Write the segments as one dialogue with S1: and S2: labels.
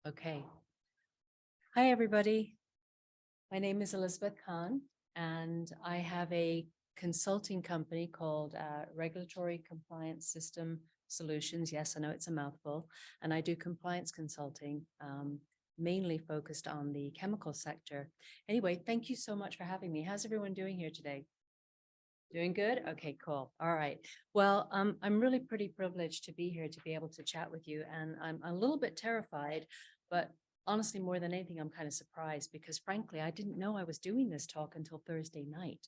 S1: Okay. Hi, everybody. My name is Elizabeth Kahn, and I have a consulting company called Regulatory Compliance System Solutions. Yes, I know it's a mouthful. And I do compliance consulting, mainly focused on the chemical sector. Anyway, thank you so much for having me. How's everyone doing here today? Doing good? Okay, cool. All right. Well, I'm really pretty privileged to be here to be able to chat with you. And I'm a little bit terrified, but honestly, more than anything, I'm kind of surprised because frankly, I didn't know I was doing this talk until Thursday night.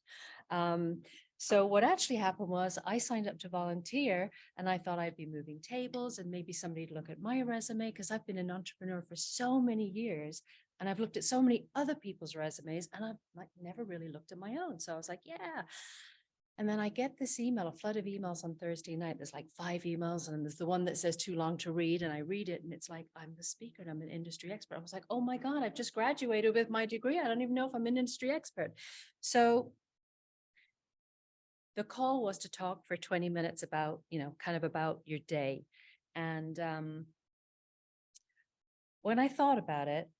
S1: So what actually happened was I signed up to volunteer and I thought I'd be moving tables and maybe somebody'd look at my resume because I've been an entrepreneur for so many years. And I've looked at so many other people's resumes and I've like never really looked at my own. So I was like, yeah. And then I get this email, a flood of emails on Thursday night. There's like 5 emails, and there's the one that says too long to read. And I read it, and it's like, I'm the speaker and I'm an industry expert. I was like, oh my God, I've just graduated with my degree. I don't even know if I'm an industry expert. So the call was to talk for 20 minutes about, kind of about your day. And when I thought about it,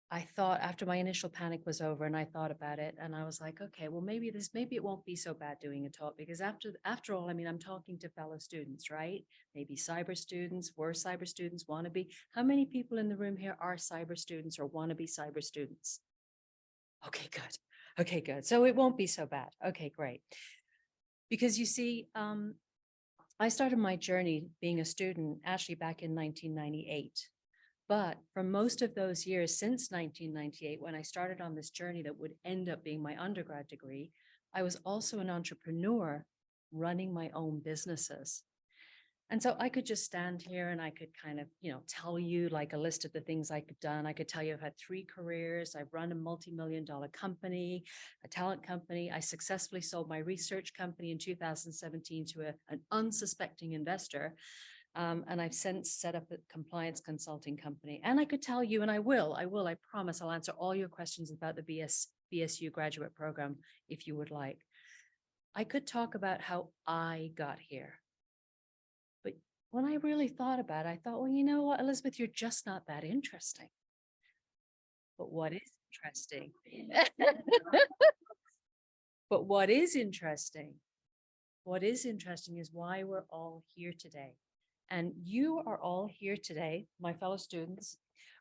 S1: I thought after my initial panic was over and I thought about it and I was like, okay, well, maybe it won't be so bad doing a talk because after all, I mean, I'm talking to fellow students, right? Maybe cyber students, were cyber students, want to be. How many people in the room here are cyber students or want to be cyber students? Okay, good. Okay, good. So it won't be so bad. Okay, great. Because you see, I started my journey being a student actually back in 1998. But for most of those years since 1998, when I started on this journey that would end up being my undergrad degree, I was also an entrepreneur running my own businesses. And so I could just stand here and I could kind of, tell you like a list of the things I could done. I could tell you I've had 3 careers. I've run a multi-million-dollar company, a talent company. I successfully sold my research company in 2017 to an unsuspecting investor. And I've since set up a compliance consulting company. And I could tell you, and I promise I'll answer all your questions about the BSU graduate program if you would like. I could talk about how I got here. But when I really thought about it, I thought, well, you know what, Elizabeth, you're just not that interesting. But what is interesting? But what is interesting? What is interesting is why we're all here today. And you are all here today, my fellow students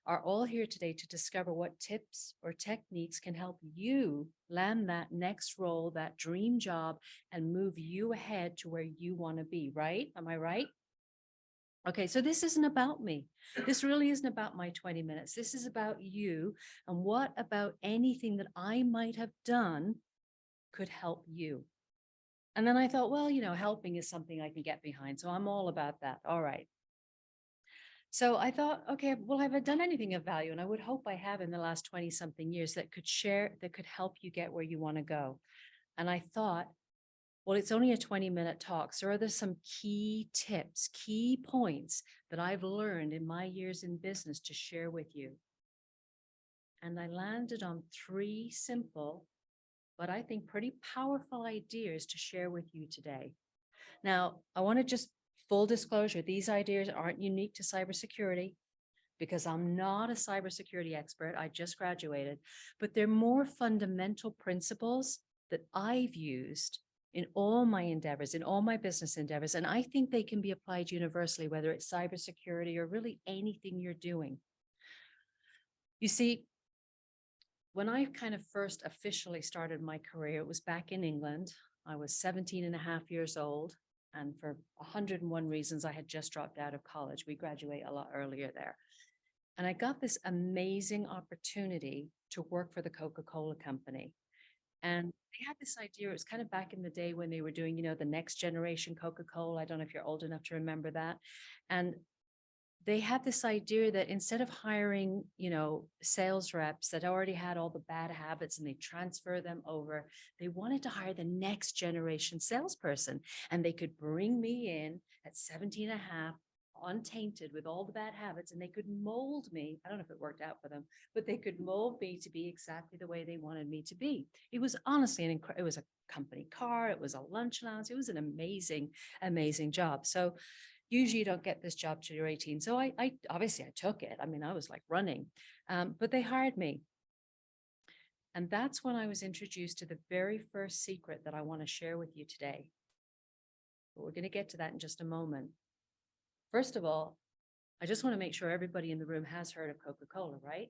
S1: are all here today to discover what tips or techniques can help you land that next role, that dream job, and move you ahead to where you want to be, right? Am I right? Okay, so this isn't about me. This really isn't about my 20 minutes. This is about you and what about anything that I might have done could help you. And then I thought, well, helping is something I can get behind. So I'm all about that. All right. So I thought, okay, well, have I done anything of value? And I would hope I have in the last 20 something years that could help you get where you want to go. And I thought, well, it's only a 20-minute talk. So are there some key tips, key points that I've learned in my years in business to share with you? And I landed on 3 simple, but I think pretty powerful ideas to share with you today. Now, I want to just full disclosure, these ideas aren't unique to cybersecurity because I'm not a cybersecurity expert. I just graduated, but they're more fundamental principles that I've used in all my endeavors, in all my business endeavors. And I think they can be applied universally, whether it's cybersecurity or really anything you're doing. You see, when I kind of first officially started my career, it was back in England. I was 17 and a half years old. And for 101 reasons, I had just dropped out of college. We graduate a lot earlier there. And I got this amazing opportunity to work for the Coca-Cola company. And they had this idea, it was kind of back in the day when they were doing, the next generation Coca-Cola. I don't know if you're old enough to remember that. And they had this idea that instead of hiring, sales reps that already had all the bad habits and they transfer them over, they wanted to hire the next generation salesperson. And they could bring me in at 17 and a half, untainted with all the bad habits, and they could mold me. I don't know if it worked out for them, but they could mold me to be exactly the way they wanted me to be. It was honestly it was a company car. It was a lunch allowance. It was an amazing, amazing job. So Usually you don't get this job till you're 18. So I obviously I took it. I mean, I was like running, but they hired me. And that's when I was introduced to the very first secret that I want to share with you today. But we're going to get to that in just a moment. First of all, I just want to make sure everybody in the room has heard of Coca-Cola, right?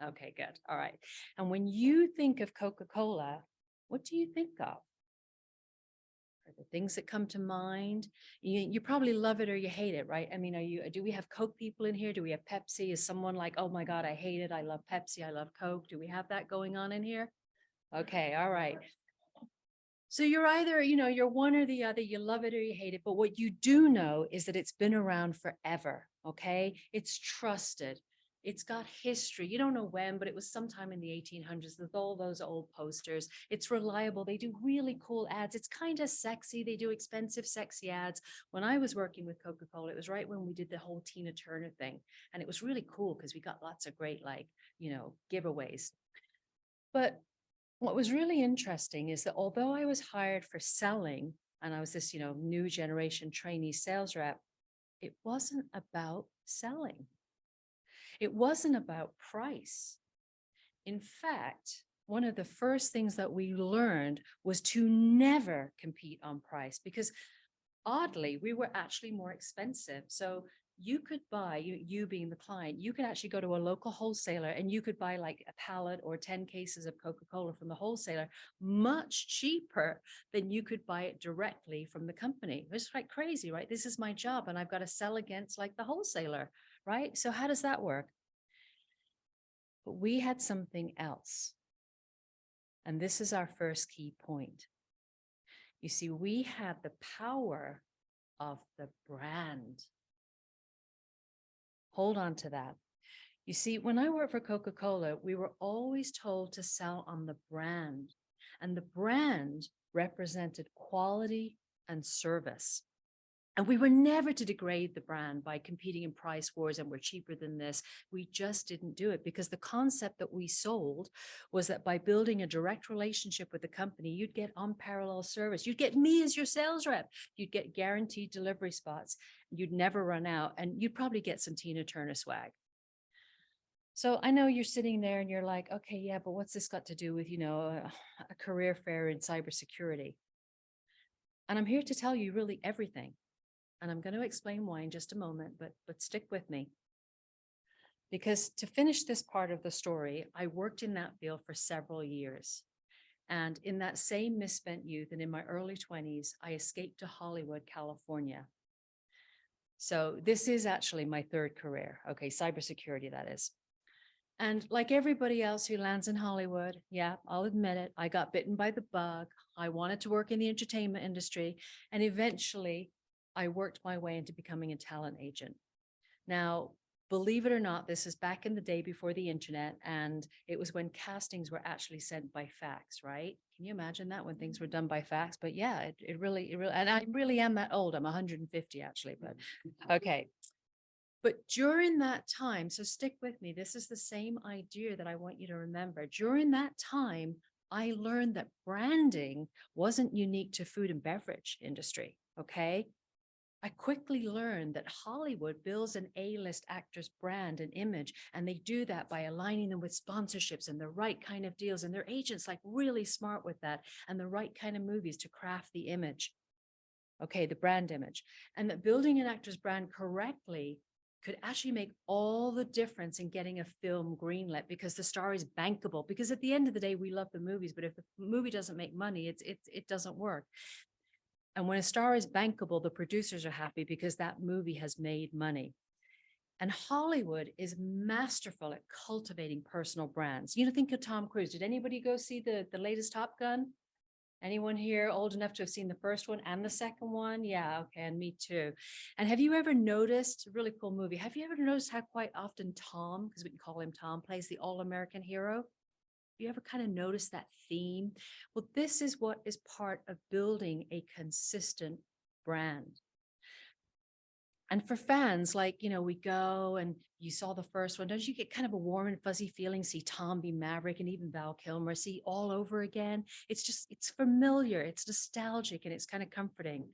S1: Okay, good. All right. And when you think of Coca-Cola, what do you think of? Are the things that come to mind? You probably love it or you hate it, right? I mean, do we have Coke people in here? Do we have Pepsi? Is someone like, oh my God, I hate it. I love Pepsi. I love Coke. Do we have that going on in here? Okay, all right. So you're either, you're one or the other, you love it or you hate it. But what you do know is that it's been around forever. Okay. It's trusted. It's got history. You don't know when, but it was sometime in the 1800s with all those old posters. It's reliable. They do really cool ads. It's kind of sexy. They do expensive, sexy ads. When I was working with Coca-Cola, it was right when we did the whole Tina Turner thing. And it was really cool because we got lots of great, giveaways. But what was really interesting is that although I was hired for selling and I was this, new generation trainee sales rep, it wasn't about selling. It wasn't about price. In fact, one of the first things that we learned was to never compete on price because oddly, we were actually more expensive. So you could buy, you being the client, you could actually go to a local wholesaler and you could buy like a pallet or 10 cases of Coca-Cola from the wholesaler much cheaper than you could buy it directly from the company. It's like crazy, right? This is my job and I've got to sell against like the wholesaler, right? So how does that work? But we had something else. And this is our first key point. You see, we had the power of the brand. Hold on to that. You see, when I worked for Coca-Cola, we were always told to sell on the brand, and the brand represented quality and service. And we were never to degrade the brand by competing in price wars and we're cheaper than this. We just didn't do it because the concept that we sold was that by building a direct relationship with the company, you'd get unparalleled service. You'd get me as your sales rep. You'd get guaranteed delivery spots. You'd never run out and you'd probably get some Tina Turner swag. So I know you're sitting there and you're like, okay, yeah, but what's this got to do with, a career fair in cybersecurity? And I'm here to tell you really everything. And I'm going to explain why in just a moment, but stick with me. Because to finish this part of the story, I worked in that field for several years. And in that same misspent youth and in my early 20s, I escaped to Hollywood, California. So this is actually my third career. Okay, cybersecurity, that is. And like everybody else who lands in Hollywood, yeah, I'll admit it, I got bitten by the bug. I wanted to work in the entertainment industry. And eventually, I worked my way into becoming a talent agent. Now, believe it or not, this is back in the day before the internet, and it was when castings were actually sent by fax, right? Can you imagine that when things were done by fax? But yeah, it really, and I really am that old. I'm 150 actually, but okay. But during that time, so stick with me, this is the same idea that I want you to remember. During that time, I learned that branding wasn't unique to food and beverage industry, okay? I quickly learned that Hollywood builds an A-list actor's brand and image, and they do that by aligning them with sponsorships and the right kind of deals, and their agents like really smart with that, and the right kind of movies to craft the image, okay, the brand image. And that building an actor's brand correctly could actually make all the difference in getting a film greenlit because the star is bankable. Because at the end of the day, we love the movies, but if the movie doesn't make money, it doesn't work. And when a star is bankable, the producers are happy because that movie has made money. And Hollywood is masterful at cultivating personal brands. Think of Tom Cruise. Did anybody go see the latest Top Gun? Anyone here old enough to have seen the first one and the second one? Yeah, okay, and me too. And have you ever noticed, a really cool movie, have you ever noticed how quite often Tom, because we can call him Tom, plays the all-American hero? You ever kind of notice that theme? Well, this is what is part of building a consistent brand. And for fans, we go and you saw the first one, don't you get kind of a warm and fuzzy feeling, see Tom be Maverick and even Val Kilmer, see all over again? It's familiar, it's nostalgic, and it's kind of comforting.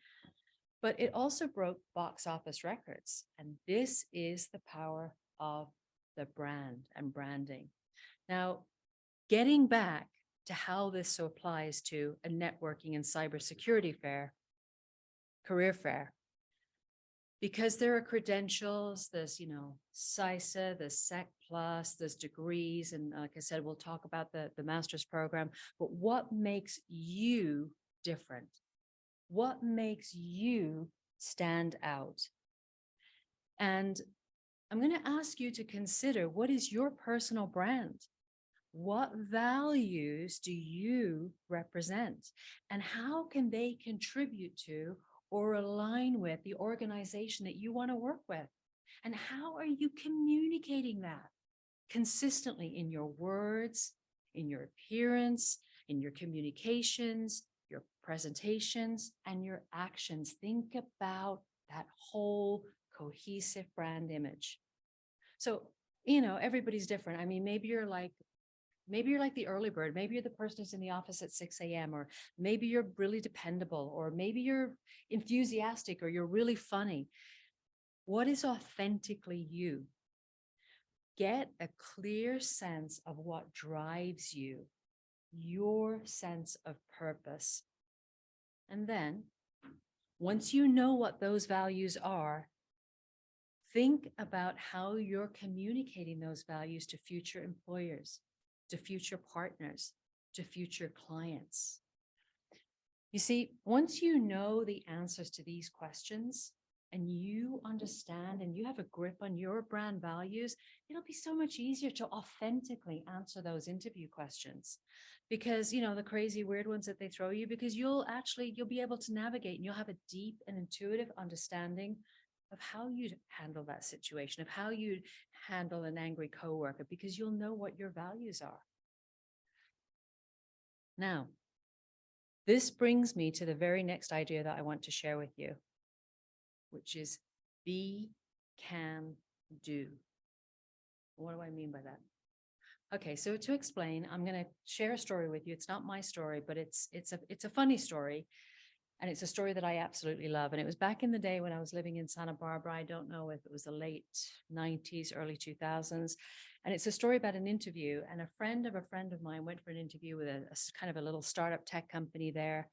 S1: but it also broke box office records. And this is the power of the brand and branding. Now, getting back to how this applies to a networking and cybersecurity fair, career fair, because there are credentials, there's, CISA, there's SEC Plus, there's degrees. And like I said, we'll talk about the master's program, but what makes you different? What makes you stand out? And I'm going to ask you to consider, what is your personal brand? What values do you represent? And how can they contribute to or align with the organization that you want to work with? And how are you communicating that consistently in your words, in your appearance, in your communications, your presentations, and your actions? Think about that whole cohesive brand image. So, everybody's different. I mean, maybe you're like the early bird. Maybe you're the person who's in the office at 6 a.m., or maybe you're really dependable, or maybe you're enthusiastic, or you're really funny. What is authentically you? Get a clear sense of what drives you, your sense of purpose. And then, once you know what those values are, think about how you're communicating those values to future employers, to future partners, to future clients. You see, once you know the answers to these questions and you understand and you have a grip on your brand values, it'll be so much easier to authentically answer those interview questions. Because, the crazy weird ones that they throw you, because you'll be able to navigate, and you'll have a deep and intuitive understanding of how you'd handle that situation, of how you'd handle an angry coworker, because you'll know what your values are. Now, this brings me to the very next idea that I want to share with you, which is be, can, do. What do I mean by that? Okay, so to explain, I'm going to share a story with you. It's not my story, but it's a funny story. And it's a story that I absolutely love. And it was back in the day when I was living in Santa Barbara. I don't know if it was the late 90s, early 2000s. And it's a story about an interview. And a friend of mine went for an interview with a kind of a little startup tech company there.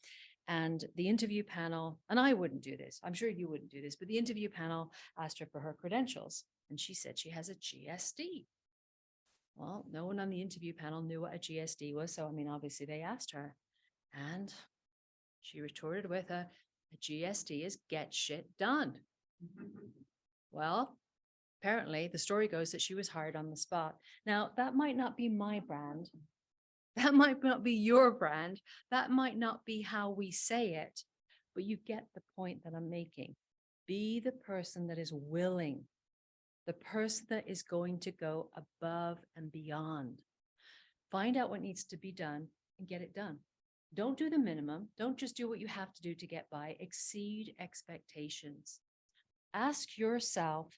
S1: And the interview panel, and I wouldn't do this, I'm sure you wouldn't do this, but the interview panel asked her for her credentials. And she said she has a GSD. Well, no one on the interview panel knew what a GSD was. So, obviously they asked her. And she retorted with a GSD is get shit done. Well, apparently the story goes that she was hired on the spot. Now, that might not be my brand. That might not be your brand. That might not be how we say it, but you get the point that I'm making. Be the person that is willing, the person that is going to go above and beyond. Find out what needs to be done and get it done. Don't do the minimum. Don't just do what you have to do to get by. Exceed expectations. Ask yourself,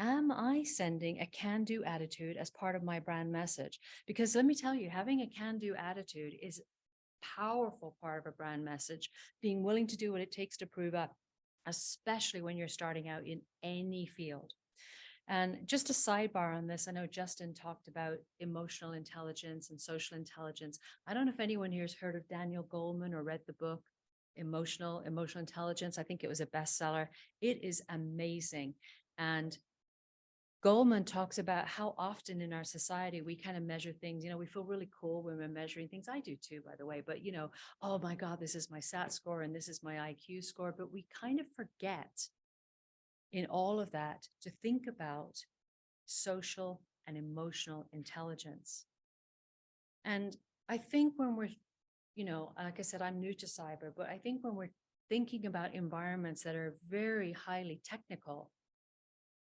S1: am I sending a can-do attitude as part of my brand message? Because let me tell you, having a can-do attitude is a powerful part of a brand message, being willing to do what it takes to prove up, especially when you're starting out in any field. And just a sidebar on this, I know Justin talked about emotional intelligence and social intelligence. I don't know if anyone here has heard of Daniel Goleman or read the book, Emotional Intelligence. I think it was a bestseller. It is amazing. And Goleman talks about how often in our society we kind of measure things. We feel really cool when we're measuring things. I do too, by the way. But, oh my God, this is my SAT score and this is my IQ score. But we kind of forget in all of that to think about social and emotional intelligence. And I think when we're, like I said, I'm new to cyber, but I think when we're thinking about environments that are very highly technical,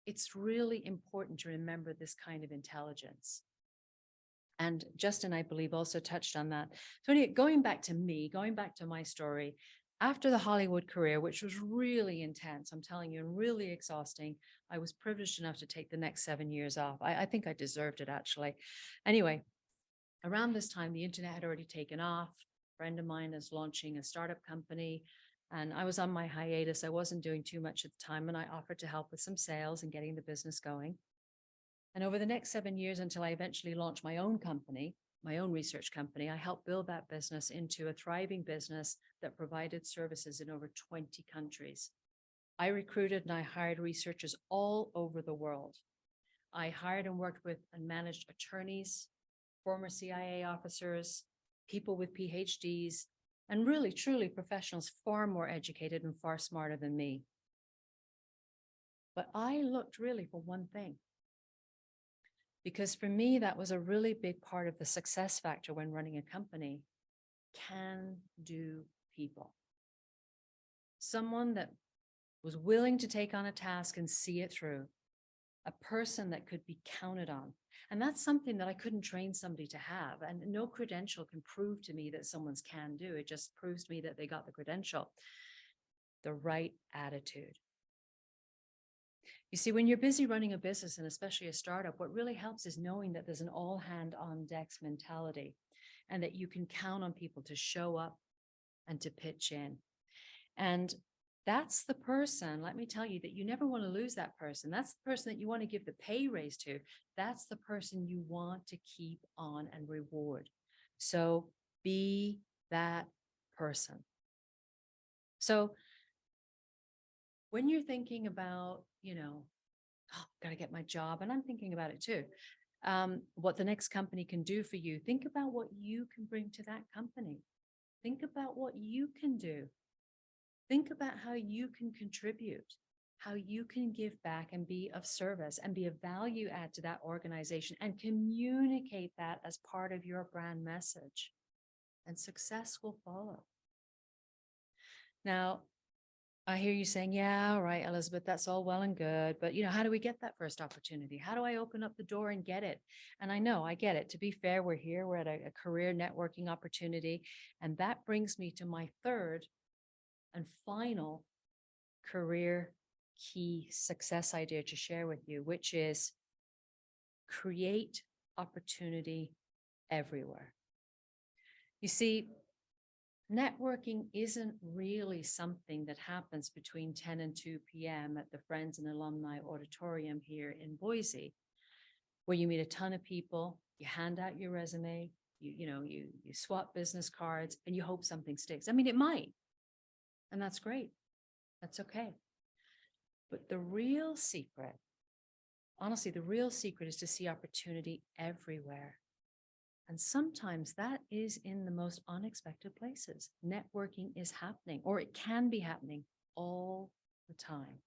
S1: it's really important to remember this kind of intelligence. And Justin, I believe, also touched on that. So anyway, going back to my story, after the Hollywood career, which was really intense, I'm telling you, and really exhausting, I was privileged enough to take the next 7 years off. I think I deserved it, actually. Anyway, around this time, the internet had already taken off. A friend of mine is launching a startup company. And I was on my hiatus. I wasn't doing too much at the time, and I offered to help with some sales and getting the business going. And over the next 7 years, until I eventually launched my own company, my own research company, I helped build that business into a thriving business that provided services in over 20 countries. I recruited and I hired researchers all over the world. I hired and worked with and managed attorneys, former CIA officers, people with PhDs, and really, truly professionals far more educated and far smarter than me. But I looked really for one thing. Because for me, that was a really big part of the success factor when running a company. Can-do people. Someone that was willing to take on a task and see it through. A person that could be counted on. And that's something that I couldn't train somebody to have. And no credential can prove to me that someone's can do. It just proves to me that they got the credential. The right attitude. You see, when you're busy running a business, and especially a startup, what really helps is knowing that there's an all hand on decks mentality and that you can count on people to show up and to pitch in. And that's the person, let me tell you, that you never want to lose that person. That's the person that you want to give the pay raise to. That's the person you want to keep on and reward. So be that person. So when you're thinking about, oh, got to get my job, and I'm thinking about it too, what the next company can do for you, think about what you can bring to that company. Think about what you can do. Think about how you can contribute, how you can give back and be of service and be a value add to that organization and communicate that as part of your brand message, and success will follow. Now, I hear you saying, yeah, all right, Elizabeth, that's all well and good. But, how do we get that first opportunity? How do I open up the door and get it? And I know I get it. To be fair, we're at a career networking opportunity. And that brings me to my third and final career key success idea to share with you, which is create opportunity everywhere. You see, networking isn't really something that happens between 10 and 2 p.m. at the Friends and Alumni Auditorium here in Boise, where you meet a ton of people, you hand out your resume, you swap business cards, and you hope something sticks. I mean, it might, and that's great. That's okay. But the real secret, honestly, the real secret is to see opportunity everywhere. And sometimes that is in the most unexpected places. Networking is happening, or it can be happening all the time.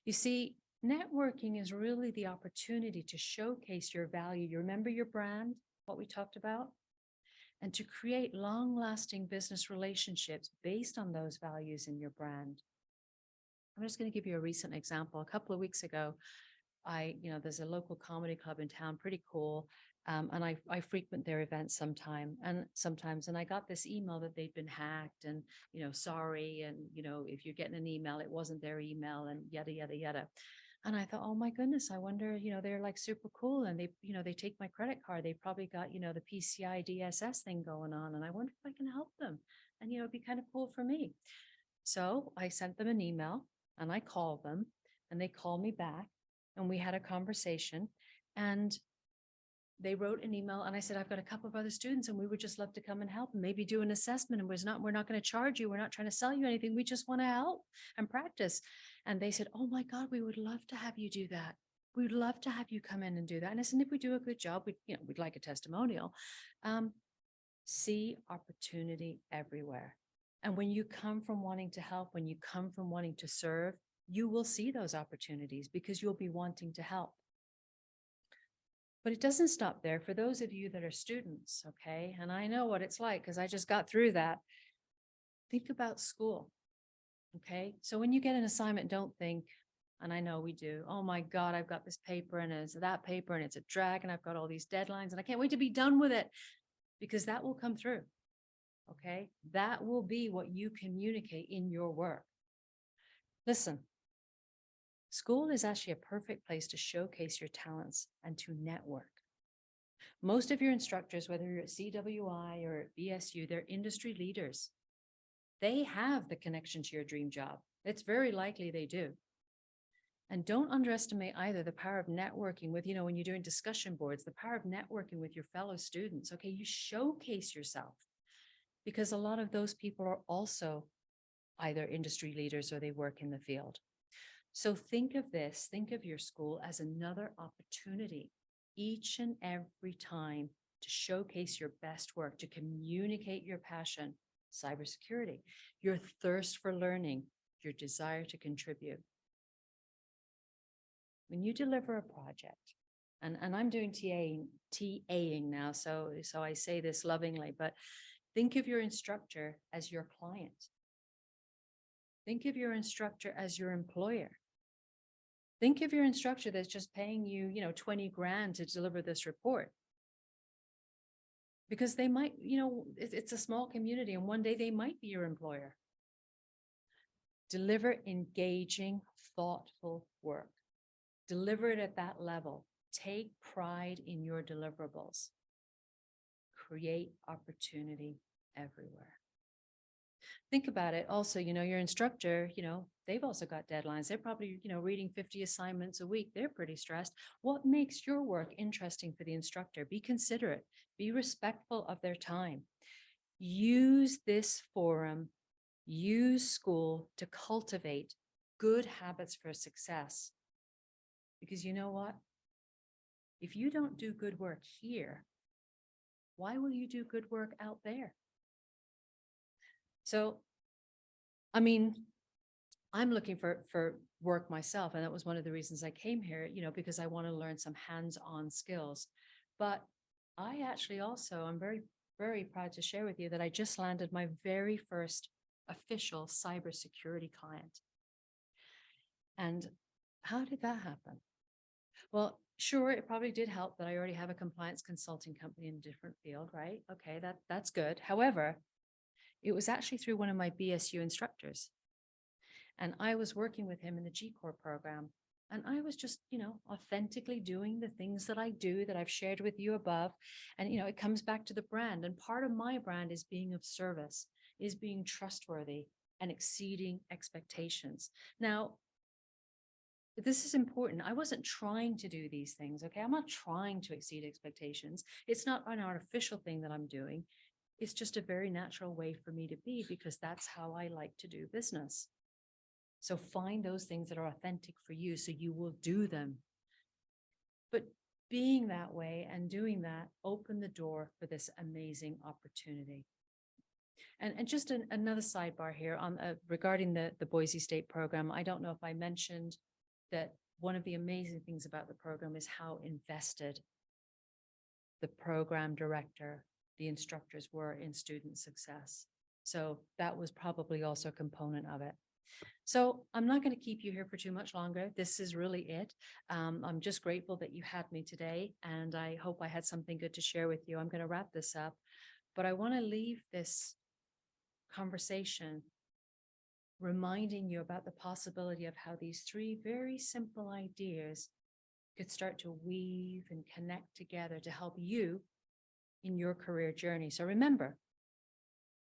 S1: You see, networking is really the opportunity to showcase your value. You remember your brand, what we talked about? And to create long-lasting business relationships based on those values in your brand. I'm just going to give you a recent example. A couple of weeks ago, there's a local comedy club in town, pretty cool. And I frequent their events sometimes, and I got this email that they'd been hacked and, sorry. And, if you're getting an email, it wasn't their email and yada, yada, yada. And I thought, oh my goodness, I wonder, they're like super cool. And they take my credit card. They probably got, the PCI DSS thing going on. And I wonder if I can help them. And, it'd be kind of cool for me. So I sent them an email and I called them and they called me back and we had a conversation and they wrote an email and I said, I've got a couple of other students and we would just love to come and help and maybe do an assessment. And we're not going to charge you. We're not trying to sell you anything. We just want to help and practice. And they said, oh my God, we would love to have you do that. We'd love to have you come in and do that. And I said, if we do a good job, we'd like a testimonial. See opportunity everywhere. And when you come from wanting to help, when you come from wanting to serve, you will see those opportunities because you'll be wanting to help. But it doesn't stop there for those of you that are students, okay? And I know what it's like because I just got through that. Think about school, okay? So when you get an assignment, don't think, and I know we do, oh my God, I've got this paper and it's that paper and it's a drag and I've got all these deadlines and I can't wait to be done with it, because that will come through, okay? That will be what you communicate in your work. Listen. School is actually a perfect place to showcase your talents and to network. Most of your instructors, whether you're at CWI or at BSU, they're industry leaders. they have the connection to your dream job. It's very likely they do. And don't underestimate either the power of networking with, when you're doing discussion boards, the power of networking with your fellow students. Okay, you showcase yourself because a lot of those people are also either industry leaders or they work in the field. So think of this, think of your school as another opportunity each and every time to showcase your best work, to communicate your passion, cybersecurity, your thirst for learning, your desire to contribute. When you deliver a project, and I'm doing TAing now, so I say this lovingly, but think of your instructor as your client. Think of your instructor as your employer. Think of your instructor that's just paying you, 20 grand to deliver this report. Because they might, it's a small community and one day they might be your employer. Deliver engaging, thoughtful work. Deliver it at that level. Take pride in your deliverables. Create opportunity everywhere. Think about it also, your instructor, they've also got deadlines. They're probably, reading 50 assignments a week. They're pretty stressed. What makes your work interesting for the instructor? Be considerate, be respectful of their time. Use this forum, use school to cultivate good habits for success. Because you know what? If you don't do good work here, why will you do good work out there? So, I'm looking for work myself. And that was one of the reasons I came here, because I want to learn some hands-on skills. But I actually also, I'm very, very proud to share with you that I just landed my very first official cybersecurity client. And how did that happen? Well, sure, it probably did help that I already have a compliance consulting company in a different field, right? Okay, that's good. However, it was actually through one of my BSU instructors. And I was working with him in the G Corps program. And I was just, authentically doing the things that I do that I've shared with you above. And, it comes back to the brand. And part of my brand is being of service, is being trustworthy and exceeding expectations. Now, this is important. I wasn't trying to do these things, okay? I'm not trying to exceed expectations. It's not an artificial thing that I'm doing. It's just a very natural way for me to be because that's how I like to do business. So find those things that are authentic for you so you will do them. But being that way and doing that open the door for this amazing opportunity. And just another sidebar here on regarding the Boise State program. I don't know if I mentioned that one of the amazing things about the program is how invested the program director, the instructors were in student success. So that was probably also a component of it. So I'm not going to keep you here for too much longer. This is really it. I'm just grateful that you had me today, and I hope I had something good to share with you. I'm going to wrap this up, but I want to leave this conversation reminding you about the possibility of how these three very simple ideas could start to weave and connect together to help you in your career journey. So remember,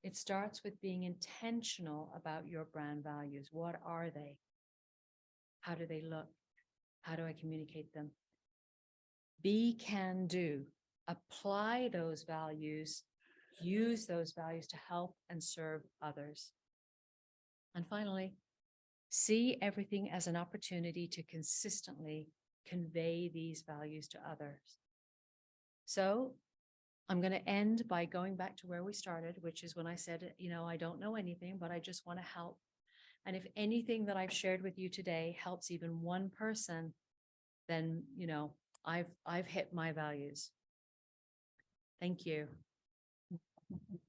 S1: it starts with being intentional about your brand values. What are they? How do they look? How do I communicate them? Be can do. Apply those values. Use those values to help and serve others. And finally, see everything as an opportunity to consistently convey these values to others. So I'm going to end by going back to where we started, which is when I said, I don't know anything, but I just want to help. And if anything that I've shared with you today helps even one person, then, I've hit my values. Thank you.